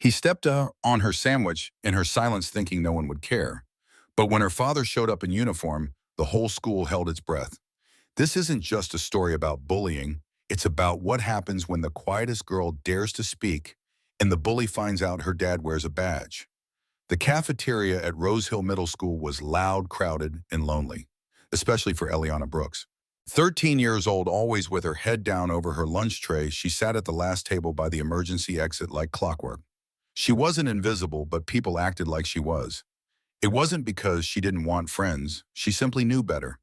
He stepped on her sandwich in her silence thinking no one would care. But when her father showed up in uniform, the whole school held its breath. This isn't just a story about bullying. It's about what happens when the quietest girl dares to speak and the bully finds out her dad wears a badge. The cafeteria at Rosehill Middle School was loud, crowded, and lonely, especially for Eliana Brooks. 13 years old, always with her head down over her lunch tray, she sat at the last table by the emergency exit like clockwork. She wasn't invisible, but people acted like she was. It wasn't because she didn't want friends, she simply knew better.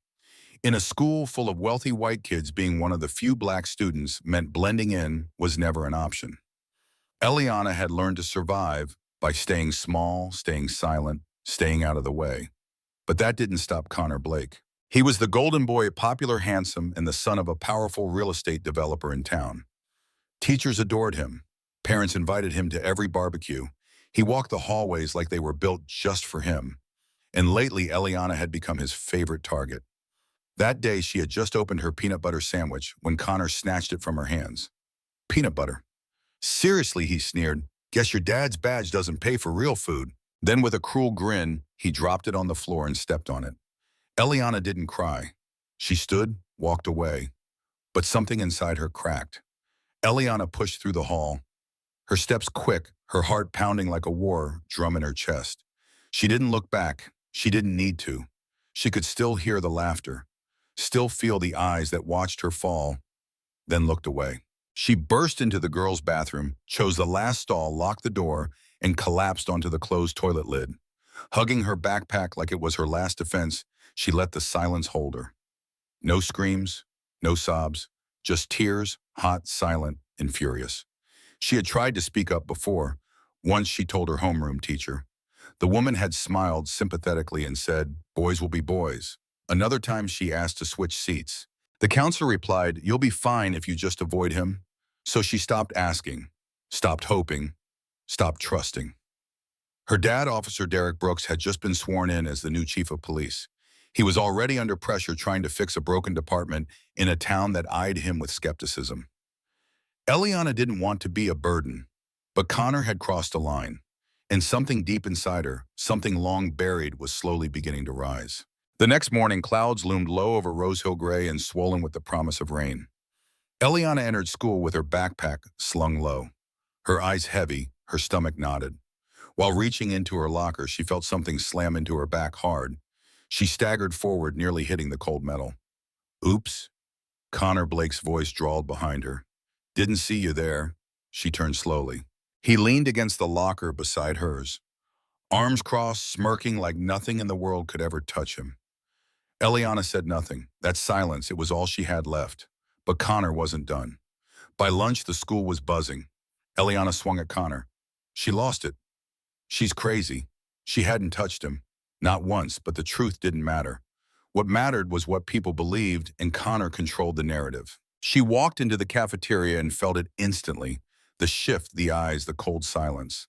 In a school full of wealthy white kids, being one of the few black students meant blending in was never an option. Eliana had learned to survive by staying small, staying silent, staying out of the way. But that didn't stop Connor Blake. He was the golden boy, popular, handsome, and the son of a powerful real estate developer in town. Teachers adored him. Parents invited him to every barbecue. He walked the hallways like they were built just for him. And lately, Eliana had become his favorite target. That day, she had just opened her peanut butter sandwich when Connor snatched it from her hands. Peanut butter? Seriously, he sneered. Guess your dad's badge doesn't pay for real food. Then with a cruel grin, he dropped it on the floor and stepped on it. Eliana didn't cry. She stood, walked away. But something inside her cracked. Eliana pushed through the hall, her steps quick, her heart pounding like a war drum in her chest. She didn't look back. She didn't need to. She could still hear the laughter, still feel the eyes that watched her fall, then looked away. She burst into the girls' bathroom, chose the last stall, locked the door, and collapsed onto the closed toilet lid. Hugging her backpack like it was her last defense, she let the silence hold her. No screams, no sobs, just tears, hot, silent, and furious. She had tried to speak up before. Once she told her homeroom teacher. The woman had smiled sympathetically and said, "Boys will be boys." Another time she asked to switch seats. The counselor replied, "You'll be fine if you just avoid him." So she stopped asking, stopped hoping, stopped trusting. Her dad, Officer Derek Brooks, had just been sworn in as the new chief of police. He was already under pressure trying to fix a broken department in a town that eyed him with skepticism. Eliana didn't want to be a burden, but Connor had crossed a line, and something deep inside her, something long buried, was slowly beginning to rise. The next morning, clouds loomed low over Rosehill, gray and swollen with the promise of rain. Eliana entered school with her backpack slung low, her eyes heavy, her stomach knotted. While reaching into her locker, she felt something slam into her back hard. She staggered forward, nearly hitting the cold metal. "Oops," Connor Blake's voice drawled behind her. "Didn't see you there." She turned slowly. He leaned against the locker beside hers, arms crossed, smirking like nothing in the world could ever touch him. Eliana said nothing. That silence, it was all she had left. But Connor wasn't done. By lunch, the school was buzzing. Eliana swung at Connor. She lost it. She's crazy. She hadn't touched him. Not once, but the truth didn't matter. What mattered was what people believed, and Connor controlled the narrative. She walked into the cafeteria and felt it instantly. The shift, the eyes, the cold silence.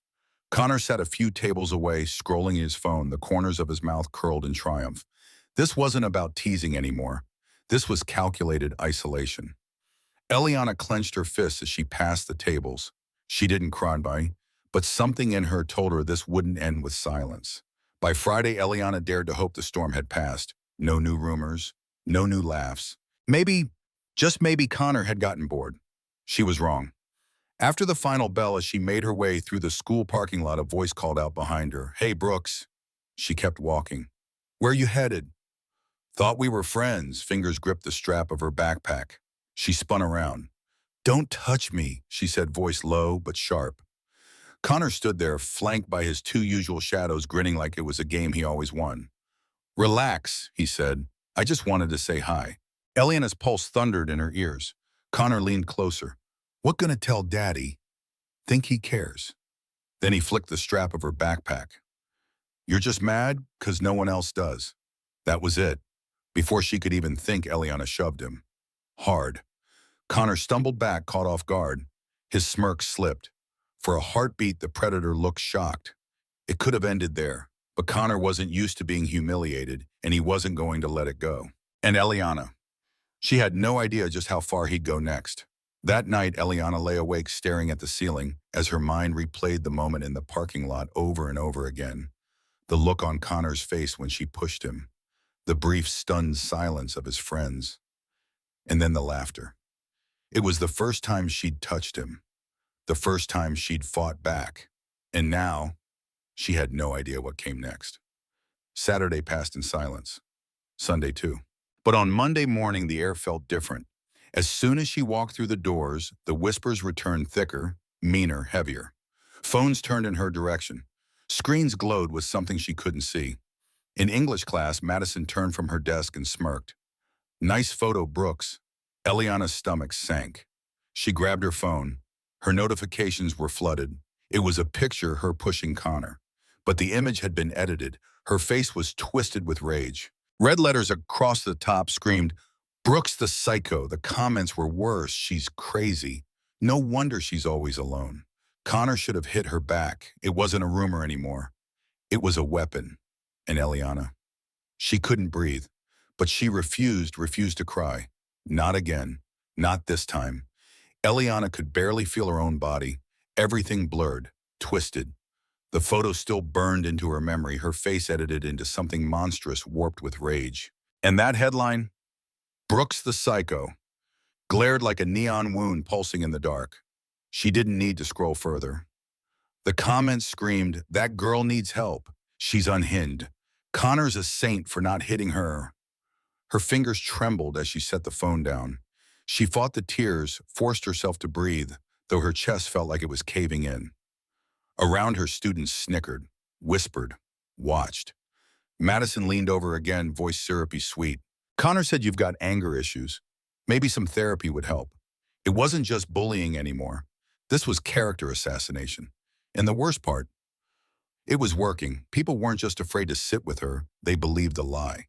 Connor sat a few tables away, scrolling his phone, the corners of his mouth curled in triumph. This wasn't about teasing anymore. This was calculated isolation. Eliana clenched her fists as she passed the tables. She didn't cry, but something in her told her this wouldn't end with silence. By Friday, Eliana dared to hope the storm had passed. No new rumors, no new laughs. Maybe, just maybe, Connor had gotten bored. She was wrong. After the final bell, as she made her way through the school parking lot, a voice called out behind her, "Hey, Brooks." She kept walking. "Where you headed?" "Thought we were friends." Fingers gripped the strap of her backpack. She spun around. "Don't touch me," she said, voice low but sharp. Connor stood there, flanked by his two usual shadows, grinning like it was a game he always won. "Relax," he said. "I just wanted to say hi." Eliana's pulse thundered in her ears. Connor leaned closer. "What gonna tell Daddy? Think he cares?" Then he flicked the strap of her backpack. "You're just mad 'cause no one else does." That was it. Before she could even think, Eliana shoved him. Hard. Connor stumbled back, caught off guard. His smirk slipped. For a heartbeat, the predator looked shocked. It could have ended there, but Connor wasn't used to being humiliated, and he wasn't going to let it go. And Eliana. She had no idea just how far he'd go next. That night, Eliana lay awake staring at the ceiling as her mind replayed the moment in the parking lot over and over again. The look on Connor's face when she pushed him, the brief stunned silence of his friends, and then the laughter. It was the first time she'd touched him, the first time she'd fought back. And now, she had no idea what came next. Saturday passed in silence. Sunday too. But on Monday morning, the air felt different. As soon as she walked through the doors, the whispers returned thicker, meaner, heavier. Phones turned in her direction. Screens glowed with something she couldn't see. In English class, Madison turned from her desk and smirked. Nice photo, Brooks. Eliana's stomach sank. She grabbed her phone. Her notifications were flooded. It was a picture her pushing Connor. But the image had been edited. Her face was twisted with rage. Red letters across the top screamed, "Brooks the psycho." The comments were worse. "She's crazy. No wonder she's always alone." Connor should have hit her back. It wasn't a rumor anymore. It was a weapon. And Eliana. She couldn't breathe. But she refused to cry. Not again. Not this time. Eliana could barely feel her own body. Everything blurred, twisted. The photo still burned into her memory, her face edited into something monstrous, warped with rage. And that headline, "Brooks the Psycho," glared like a neon wound pulsing in the dark. She didn't need to scroll further. The comments screamed, "That girl needs help. She's unhinged. Connor's a saint for not hitting her." Her fingers trembled as she set the phone down. She fought the tears, forced herself to breathe, though her chest felt like it was caving in. Around her, students snickered, whispered, watched. Madison leaned over again, voice syrupy sweet. "Connor said you've got anger issues. Maybe some therapy would help." It wasn't just bullying anymore. This was character assassination. And the worst part, it was working. People weren't just afraid to sit with her, they believed the lie.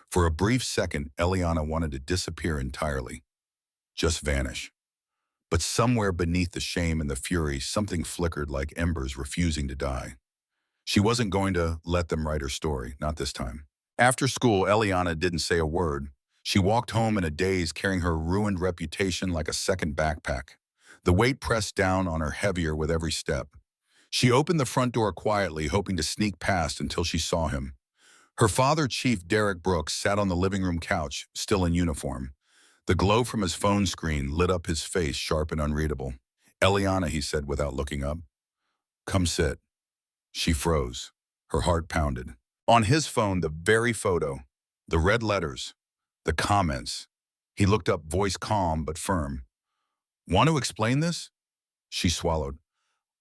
For a brief second, Eliana wanted to disappear entirely. Just vanish. But somewhere beneath the shame and the fury, something flickered like embers refusing to die. She wasn't going to let them write her story, not this time. After school, Eliana didn't say a word. She walked home in a daze, carrying her ruined reputation like a second backpack. The weight pressed down on her heavier with every step. She opened the front door quietly, hoping to sneak past until she saw him. Her father, Chief Derek Brooks, sat on the living room couch, still in uniform. The glow from his phone screen lit up his face, sharp and unreadable. "Eliana," he said without looking up. "Come sit." She froze. Her heart pounded. On his phone, the very photo, the red letters, the comments. He looked up, voice calm but firm. "Want to explain this?" She swallowed.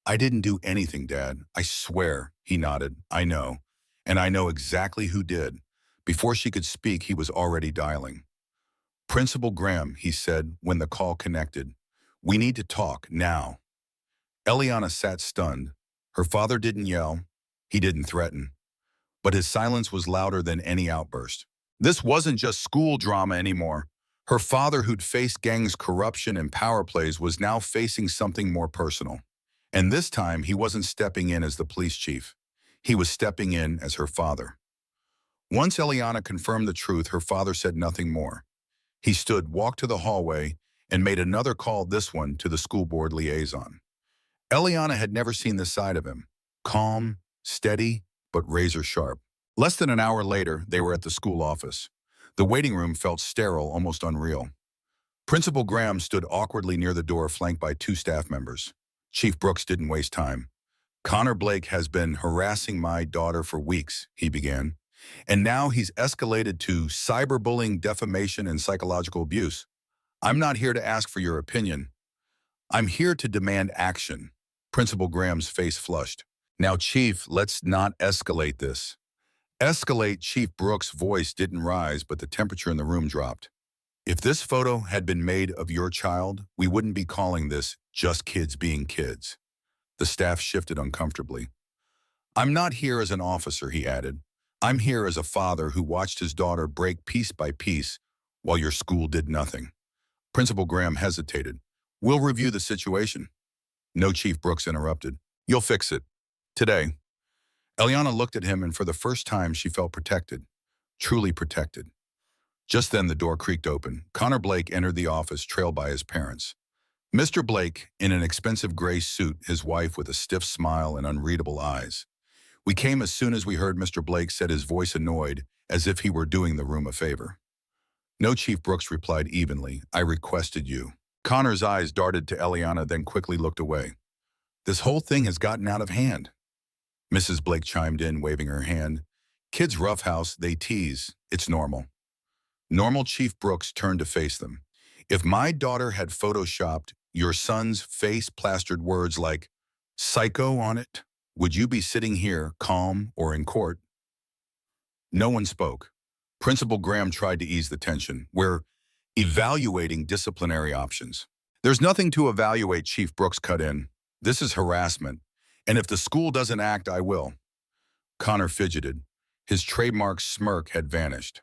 "I didn't do anything, Dad. I swear." He nodded. "I know. And I know exactly who did." Before she could speak, he was already dialing. "Principal Graham," he said when the call connected. "We need to talk, now." Eliana sat stunned. Her father didn't yell. He didn't threaten. But his silence was louder than any outburst. This wasn't just school drama anymore. Her father, who'd faced gangs, corruption, and power plays, was now facing something more personal. And this time, he wasn't stepping in as the police chief. He was stepping in as her father. Once Eliana confirmed the truth, her father said nothing more. He stood, walked to the hallway, and made another call, this one to the school board liaison. Eliana had never seen this side of him. Calm, steady, but razor sharp. Less than an hour later, they were at the school office. The waiting room felt sterile, almost unreal. Principal Graham stood awkwardly near the door, flanked by two staff members. Chief Brooks didn't waste time. "Connor Blake has been harassing my daughter for weeks," he began. "And now he's escalated to cyberbullying, defamation, and psychological abuse. I'm not here to ask for your opinion. I'm here to demand action." Principal Graham's face flushed. "Now, Chief, let's not escalate this." "Escalate?" Chief Brooks' voice didn't rise, but the temperature in the room dropped. "If this photo had been made of your child, we wouldn't be calling this just kids being kids." The staff shifted uncomfortably. "I'm not here as an officer," he added. "I'm here as a father who watched his daughter break piece by piece while your school did nothing." Principal Graham hesitated. "We'll review the situation." "No," Chief Brooks interrupted. "You'll fix it. Today." Eliana looked at him, and for the first time she felt protected. Truly protected. Just then the door creaked open. Connor Blake entered the office, trailed by his parents. Mr. Blake, in an expensive gray suit, his wife with a stiff smile and unreadable eyes. We came as soon as we heard Mr. Blake, said, his voice annoyed, as if he were doing the room a favor. No, Chief Brooks replied evenly. I requested you. Connor's eyes darted to Eliana, then quickly looked away. This whole thing has gotten out of hand. Mrs. Blake chimed in, waving her hand. Kids roughhouse, they tease. It's normal. Normal. Chief Brooks turned to face them. If my daughter had photoshopped your son's face plastered words like psycho on it, would you be sitting here calm or in court? No one spoke. Principal Graham tried to ease the tension. We're evaluating disciplinary options. There's nothing to evaluate, Chief Brooks cut in. This is harassment. And if the school doesn't act, I will. Connor fidgeted. His trademark smirk had vanished.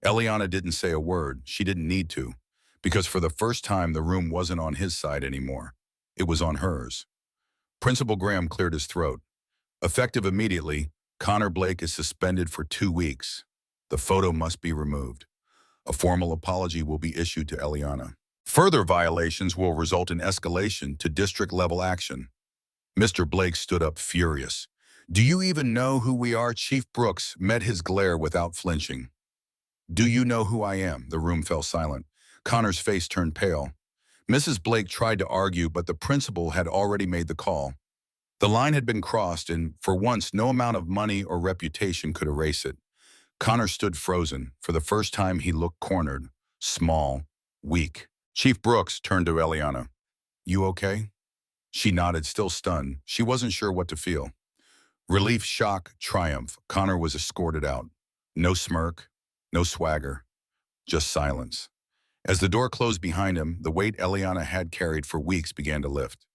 Eliana didn't say a word. She didn't need to, because for the first time the room wasn't on his side anymore. It was on hers. Principal Graham cleared his throat. Effective immediately, Connor Blake is suspended for 2 weeks. The photo must be removed. A formal apology will be issued to Eliana. Further violations will result in escalation to district-level action. Mr. Blake stood up furious. Do you even know who we are? Chief Brooks met his glare without flinching. Do you know who I am? The room fell silent. Connor's face turned pale. Mrs. Blake tried to argue, but the principal had already made the call. The line had been crossed, and for once, no amount of money or reputation could erase it. Connor stood frozen. For the first time, he looked cornered, small, weak. Chief Brooks turned to Eliana. You okay? She nodded, still stunned. She wasn't sure what to feel. Relief, shock, triumph. Connor was escorted out. No smirk, no swagger, just silence. As the door closed behind him, the weight Eliana had carried for weeks began to lift.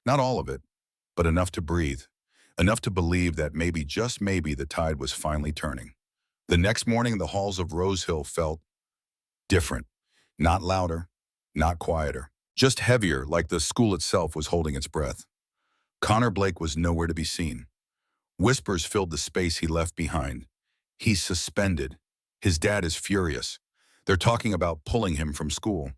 Not all of it, but enough to breathe, enough to believe that maybe, just maybe, the tide was finally turning. The next morning, the halls of Rosehill felt different. Not louder, not quieter, just heavier, like the school itself was holding its breath. Connor Blake was nowhere to be seen. Whispers filled the space he left behind. He's suspended. His dad is furious. They're talking about pulling him from school.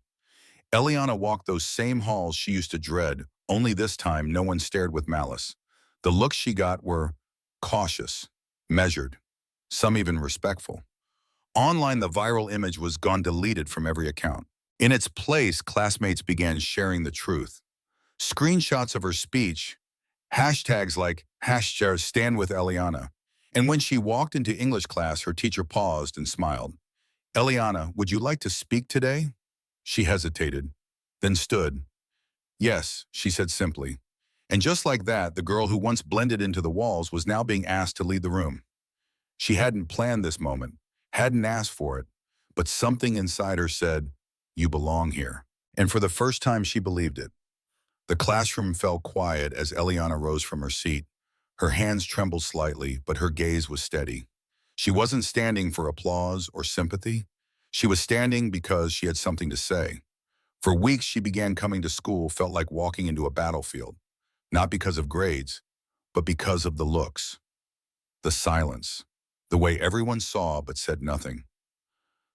Eliana walked those same halls she used to dread, only this time no one stared with malice. The looks she got were cautious, measured, some even respectful. Online, the viral image was gone, deleted from every account. In its place, classmates began sharing the truth. Screenshots of her speech, hashtags like #StandWithEliana. And when she walked into English class, her teacher paused and smiled. Eliana, would you like to speak today? She hesitated, then stood. Yes, she said simply. And just like that, the girl who once blended into the walls was now being asked to lead the room. She hadn't planned this moment, hadn't asked for it, but something inside her said, you belong here. And for the first time, she believed it. The classroom fell quiet as Eliana rose from her seat. Her hands trembled slightly, but her gaze was steady. She wasn't standing for applause or sympathy. She was standing because she had something to say. For weeks, she began coming to school felt like walking into a battlefield, not because of grades, but because of the looks, the silence, the way everyone saw but said nothing.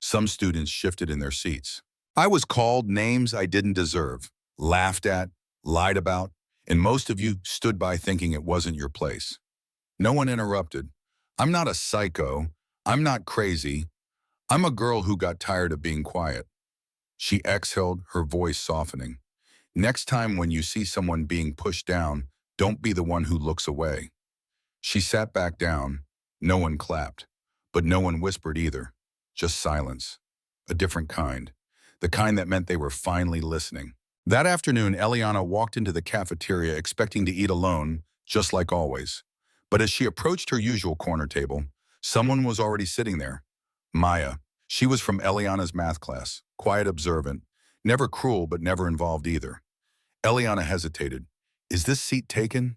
Some students shifted in their seats. I was called names I didn't deserve, laughed at, lied about, and most of you stood by thinking it wasn't your place. No one interrupted. I'm not a psycho. I'm not crazy. I'm a girl who got tired of being quiet. She exhaled, her voice softening. Next time when you see someone being pushed down, don't be the one who looks away. She sat back down. No one clapped, but no one whispered either. Just silence. A different kind. The kind that meant they were finally listening. That afternoon, Eliana walked into the cafeteria expecting to eat alone, just like always. But as she approached her usual corner table, someone was already sitting there. Maya. She was from Eliana's math class, quiet, observant, never cruel but never involved either. Eliana hesitated. Is this seat taken?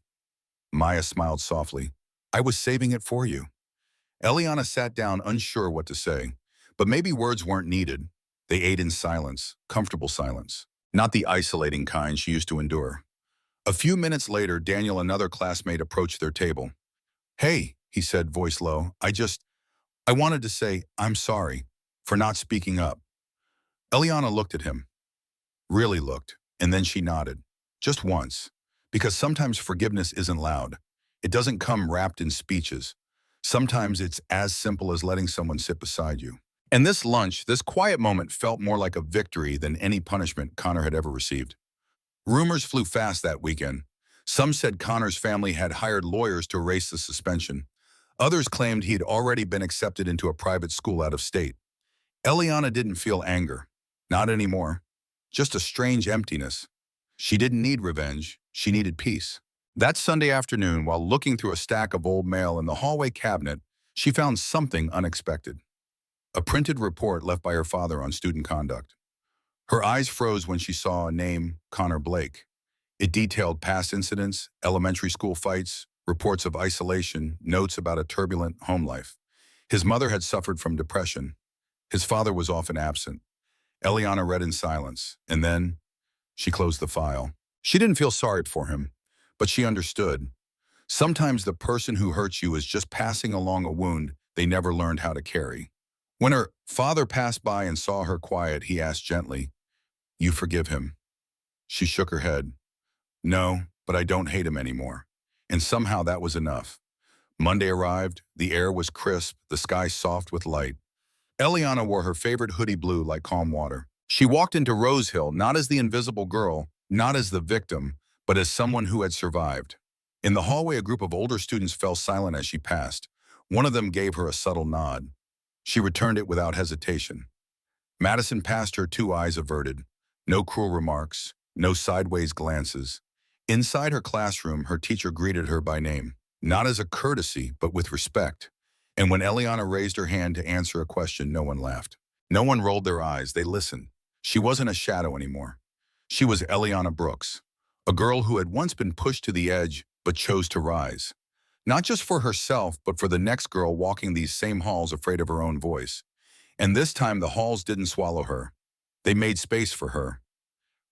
Maya smiled softly. I was saving it for you. Eliana sat down, unsure what to say. But maybe words weren't needed. They ate in silence, comfortable silence, not the isolating kind she used to endure. A few minutes later, Daniel, another classmate, approached their table. Hey, he said, voice low, I wanted to say, I'm sorry for not speaking up. Eliana looked at him. Really looked. And then she nodded. Just once. Because sometimes forgiveness isn't loud. It doesn't come wrapped in speeches. Sometimes it's as simple as letting someone sit beside you. And this lunch, this quiet moment felt more like a victory than any punishment Connor had ever received. Rumors flew fast that weekend. Some said Connor's family had hired lawyers to erase the suspension. Others claimed he'd already been accepted into a private school out of state. Eliana didn't feel anger. Not anymore. Just a strange emptiness. She didn't need revenge. She needed peace. That Sunday afternoon, while looking through a stack of old mail in the hallway cabinet, she found something unexpected. A printed report left by her father on student conduct. Her eyes froze when she saw a name, Connor Blake. It detailed past incidents, elementary school fights, reports of isolation, notes about a turbulent home life. His mother had suffered from depression. His father was often absent. Eliana read in silence, and then she closed the file. She didn't feel sorry for him, but she understood. Sometimes the person who hurts you is just passing along a wound they never learned how to carry. When her father passed by and saw her quiet, he asked gently, "You forgive him?" She shook her head. "No, but I don't hate him anymore." And somehow that was enough. Monday arrived, the air was crisp, the sky soft with light. Eliana wore her favorite hoodie blue like calm water. She walked into Rosehill not as the invisible girl, not as the victim, but as someone who had survived. In the hallway, a group of older students fell silent as she passed. One of them gave her a subtle nod. She returned it without hesitation. Madison passed her, two eyes averted. No cruel remarks, no sideways glances. Inside her classroom, her teacher greeted her by name, not as a courtesy, but with respect. And when Eliana raised her hand to answer a question, no one laughed. No one rolled their eyes, they listened. She wasn't a shadow anymore. She was Eliana Brooks, a girl who had once been pushed to the edge, but chose to rise. Not just for herself, but for the next girl walking these same halls afraid of her own voice. And this time the halls didn't swallow her. They made space for her.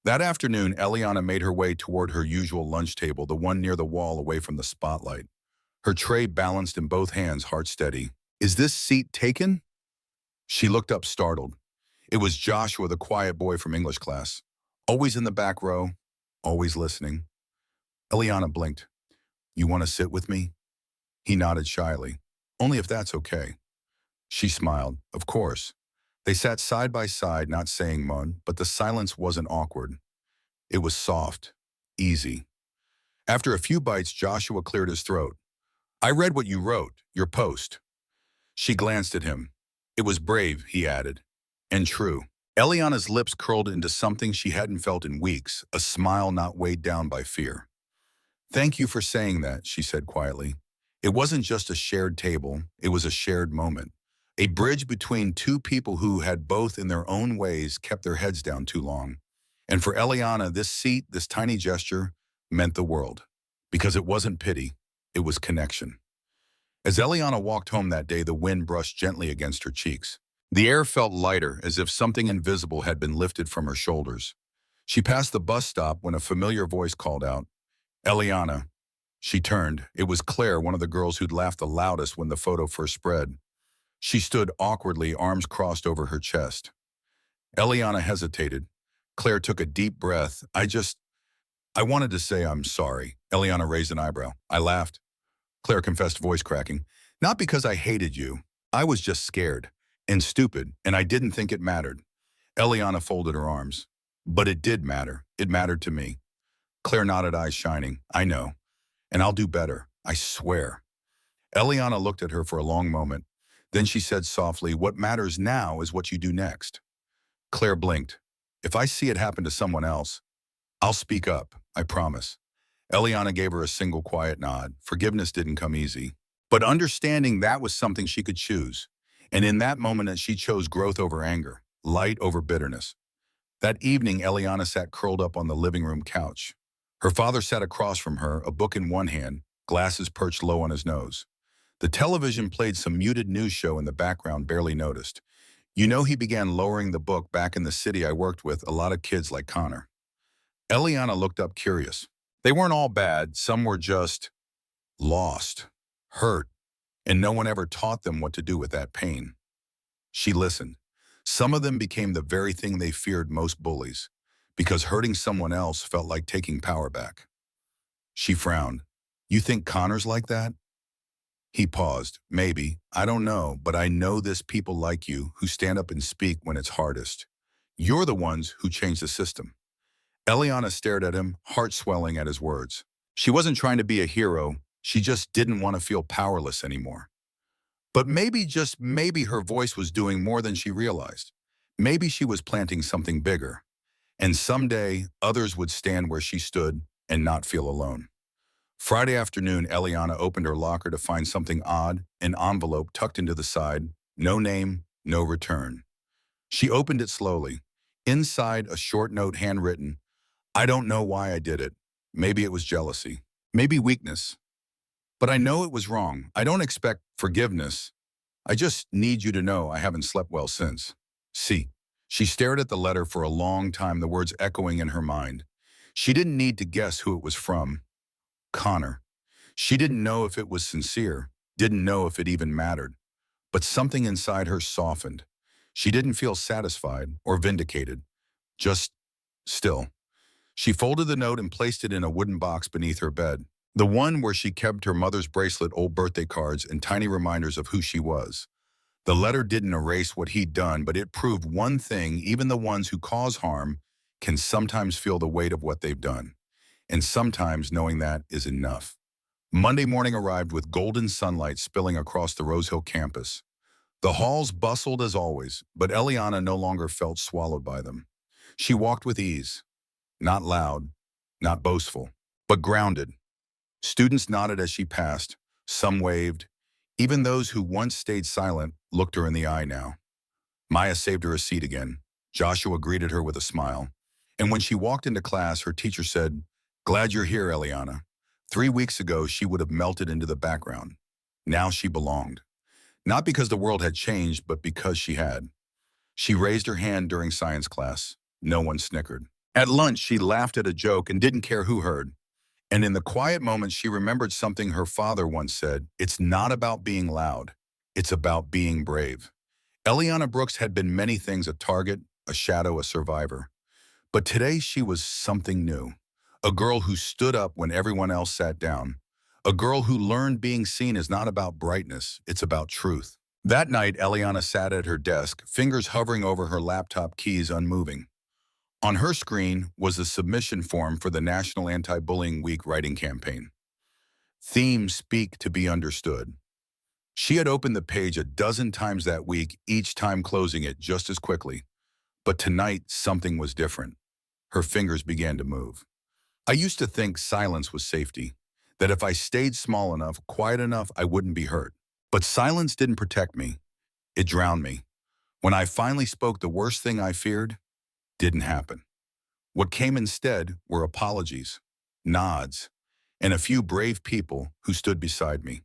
That afternoon, Eliana made her way toward her usual lunch table, the one near the wall away from the spotlight. Her tray balanced in both hands, heart steady. "Is this seat taken?" She looked up startled. It was Joshua, the quiet boy from English class. Always in the back row, always listening. Eliana blinked. "You want to sit with me?" He nodded shyly. "Only if that's okay." She smiled. Of course. They sat side by side, not saying much, but the silence wasn't awkward. It was soft, easy. After a few bites, Joshua cleared his throat. "I read what you wrote, your post." She glanced at him. It was brave, he added, and true. Eliana's lips curled into something she hadn't felt in weeks, a smile not weighed down by fear. "Thank you for saying that," she said quietly. It wasn't just a shared table, it was a shared moment. A bridge between two people who had both in their own ways kept their heads down too long. And for Eliana, this seat, this tiny gesture, meant the world. Because it wasn't pity, it was connection. As Eliana walked home that day, the wind brushed gently against her cheeks. The air felt lighter, as if something invisible had been lifted from her shoulders. She passed the bus stop when a familiar voice called out, "Eliana." She turned. It was Claire, one of the girls who'd laughed the loudest when the photo first spread. She stood awkwardly, arms crossed over her chest. Eliana hesitated. Claire took a deep breath. I wanted to say I'm sorry." Eliana raised an eyebrow. "I laughed." Claire confessed, voice cracking. "Not because I hated you. I was just scared and stupid, and I didn't think it mattered." Eliana folded her arms. "But it did matter. It mattered to me." Claire nodded, eyes shining. "I know. And I'll do better. I swear." Eliana looked at her for a long moment. Then she said softly, "What matters now is what you do next." Claire blinked. "If I see it happen to someone else, I'll speak up, I promise." Eliana gave her a single quiet nod. Forgiveness didn't come easy. But understanding that was something she could choose. And in that moment, she chose growth over anger, light over bitterness. That evening, Eliana sat curled up on the living room couch. Her father sat across from her, a book in one hand, glasses perched low on his nose. The television played some muted news show in the background, barely noticed. "You know, he began lowering the book back in the city I worked with, a lot of kids like Connor." Eliana looked up curious. They weren't all bad, some were just lost, hurt, and no one ever taught them what to do with that pain. She listened. Some of them became the very thing they feared most, bullies. because hurting someone else felt like taking power back. She frowned. You think Connor's like that? He paused. Maybe. I don't know, but I know there's people like you who stand up and speak when it's hardest. You're the ones who change the system. Eliana stared at him, heart swelling at his words. She wasn't trying to be a hero. She just didn't want to feel powerless anymore. But maybe, just maybe, her voice was doing more than she realized. Maybe she was planting something bigger. And someday, others would stand where she stood and not feel alone. Friday afternoon, Eliana opened her locker to find something odd, an envelope tucked into the side, no name, no return. She opened it slowly. Inside, a short note handwritten. I don't know why I did it. Maybe it was jealousy. Maybe weakness. But I know it was wrong. I don't expect forgiveness. I just need you to know I haven't slept well since. See. She stared at the letter for a long time, the words echoing in her mind. She didn't need to guess who it was from. Connor. She didn't know if it was sincere, didn't know if it even mattered. But something inside her softened. She didn't feel satisfied or vindicated, just still. She folded the note and placed it in a wooden box beneath her bed, the one where she kept her mother's bracelet, old birthday cards, and tiny reminders of who she was. The letter didn't erase what he'd done, but it proved one thing: even the ones who cause harm can sometimes feel the weight of what they've done. And sometimes knowing that is enough. Monday morning arrived with golden sunlight spilling across the Rosehill campus. The halls bustled as always, but Eliana no longer felt swallowed by them. She walked with ease, not loud, not boastful, but grounded. Students nodded as she passed, some waved. Even those who once stayed silent looked her in the eye now. Maya saved her a seat again. Joshua greeted her with a smile. And when she walked into class, her teacher said, Glad you're here, Eliana. 3 weeks ago, she would have melted into the background. Now she belonged. Not because the world had changed, but because she had. She raised her hand during science class. No one snickered. At lunch, she laughed at a joke and didn't care who heard. And in the quiet moments, she remembered something her father once said: it's not about being loud. It's about being brave. Eliana Brooks had been many things: a target, a shadow, a survivor. But today she was something new. A girl who stood up when everyone else sat down. A girl who learned being seen is not about brightness, it's about truth. That night, Eliana sat at her desk, fingers hovering over her laptop keys, unmoving. On her screen was the submission form for the National Anti-Bullying Week writing campaign. Theme: Speak to be understood. She had opened the page a dozen times that week, each time closing it just as quickly. But tonight, something was different. Her fingers began to move. I used to think silence was safety, that if I stayed small enough, quiet enough, I wouldn't be hurt. But silence didn't protect me. It drowned me. When I finally spoke, the worst thing I feared didn't happen. What came instead were apologies, nods, and a few brave people who stood beside me.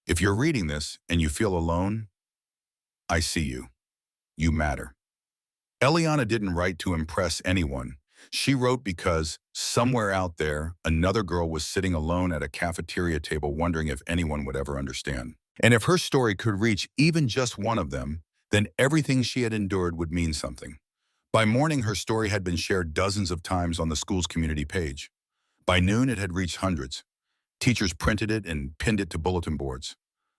If you're reading this and you feel alone, I see you. You matter. Eliana didn't write to impress anyone. She wrote because somewhere out there, another girl was sitting alone at a cafeteria table wondering if anyone would ever understand. And if her story could reach even just one of them, then everything she had endured would mean something. By morning, her story had been shared dozens of times on the school's community page. By noon, it had reached hundreds. Teachers printed it and pinned it to bulletin boards.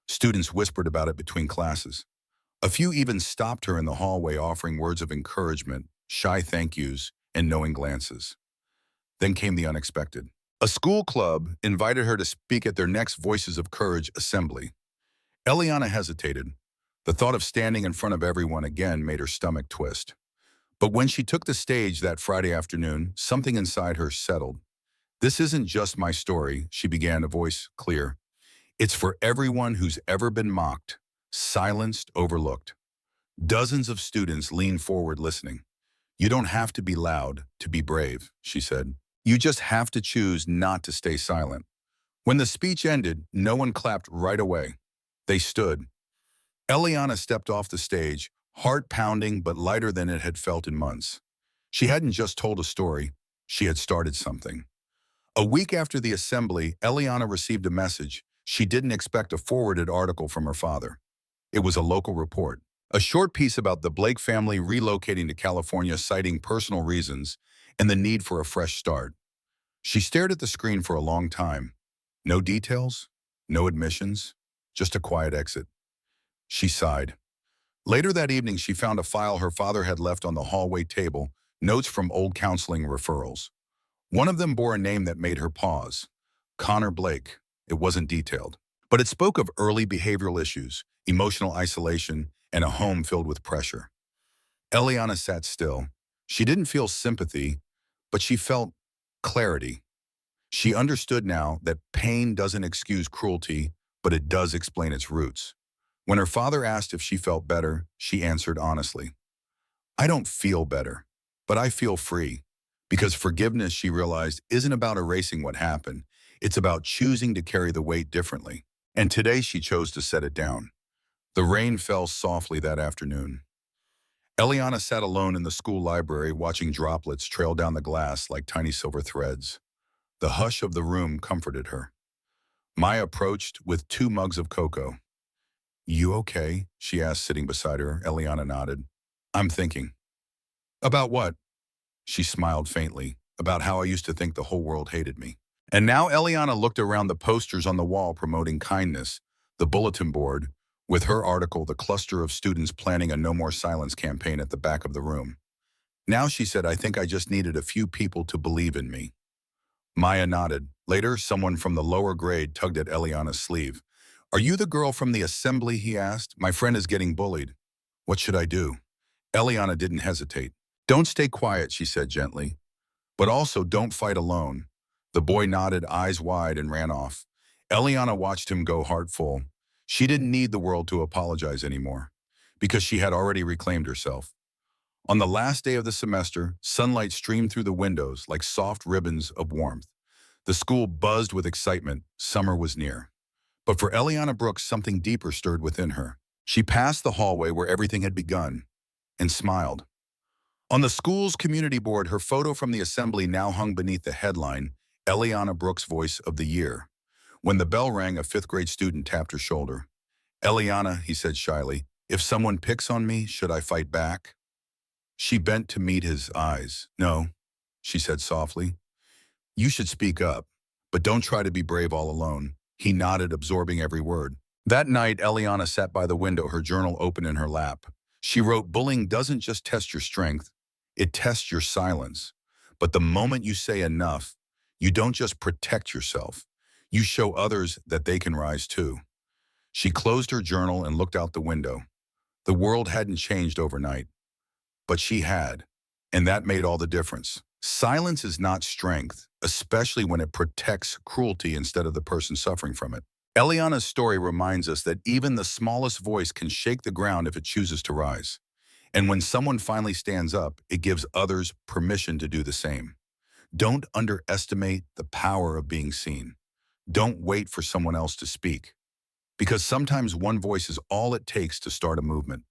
Students whispered about it between classes. A few even stopped her in the hallway, offering words of encouragement, shy thank yous, and knowing glances. Then came the unexpected. A school club invited her to speak at their next Voices of Courage assembly. Eliana hesitated. The thought of standing in front of everyone again made her stomach twist. But when she took the stage that Friday afternoon, something inside her settled. This isn't just my story, she began, a voice clear. It's for everyone who's ever been mocked, silenced, overlooked. Dozens of students leaned forward listening. You don't have to be loud to be brave, she said. You just have to choose not to stay silent. When the speech ended, no one clapped right away. They stood. Eliana stepped off the stage, heart pounding but lighter than it had felt in months. She hadn't just told a story, she had started something. A week after the assembly, Eliana received a message. She didn't expect: a forwarded article from her father. It was a local report. A short piece about the Blake family relocating to California, citing personal reasons, and the need for a fresh start. She stared at the screen for a long time. No details, no admissions, just a quiet exit. She sighed. Later that evening, she found a file her father had left on the hallway table, notes from old counseling referrals. One of them bore a name that made her pause. Connor Blake. It wasn't detailed, but it spoke of early behavioral issues, emotional isolation, and a home filled with pressure. Eliana sat still. She didn't feel sympathy, but she felt clarity. She understood now that pain doesn't excuse cruelty, but it does explain its roots. When her father asked if she felt better, she answered honestly, I don't feel better, but I feel free. Because forgiveness, she realized, isn't about erasing what happened. It's about choosing to carry the weight differently. And today she chose to set it down. The rain fell softly that afternoon. Eliana sat alone in the school library watching droplets trail down the glass like tiny silver threads. The hush of the room comforted her. Maya approached with 2 mugs of cocoa. You okay? She asked, sitting beside her. Eliana nodded. I'm thinking. About what? She smiled faintly. About how I used to think the whole world hated me. And now Eliana looked around the posters on the wall promoting kindness, the bulletin board, with her article, the cluster of students planning a No More Silence campaign at the back of the room. Now she said, I think I just needed a few people to believe in me. Maya nodded. Later, someone from the lower grade tugged at Eliana's sleeve. Are you the girl from the assembly? He asked. My friend is getting bullied. What should I do? Eliana didn't hesitate. Don't stay quiet, she said gently. But also don't fight alone. The boy nodded, eyes wide, and ran off. Eliana watched him go, heart full. She didn't need the world to apologize anymore, because she had already reclaimed herself. On the last day of the semester, sunlight streamed through the windows like soft ribbons of warmth. The school buzzed with excitement. Summer was near. But for Eliana Brooks, something deeper stirred within her. She passed the hallway where everything had begun and smiled. On the school's community board, her photo from the assembly now hung beneath the headline, Eliana Brooks Voice of the Year. When the bell rang, a fifth-grade student tapped her shoulder. Eliana, he said shyly, if someone picks on me, should I fight back? She bent to meet his eyes. No, she said softly. You should speak up, but don't try to be brave all alone. He nodded, absorbing every word. That night, Eliana sat by the window, her journal open in her lap. She wrote, bullying doesn't just test your strength, it tests your silence. But the moment you say enough, you don't just protect yourself, you show others that they can rise too. She closed her journal and looked out the window. The world hadn't changed overnight, but she had, and that made all the difference. Silence is not strength, especially when it protects cruelty instead of the person suffering from it. Eliana's story reminds us that even the smallest voice can shake the ground if it chooses to rise. And when someone finally stands up, it gives others permission to do the same. Don't underestimate the power of being seen. Don't wait for someone else to speak, because sometimes one voice is all it takes to start a movement.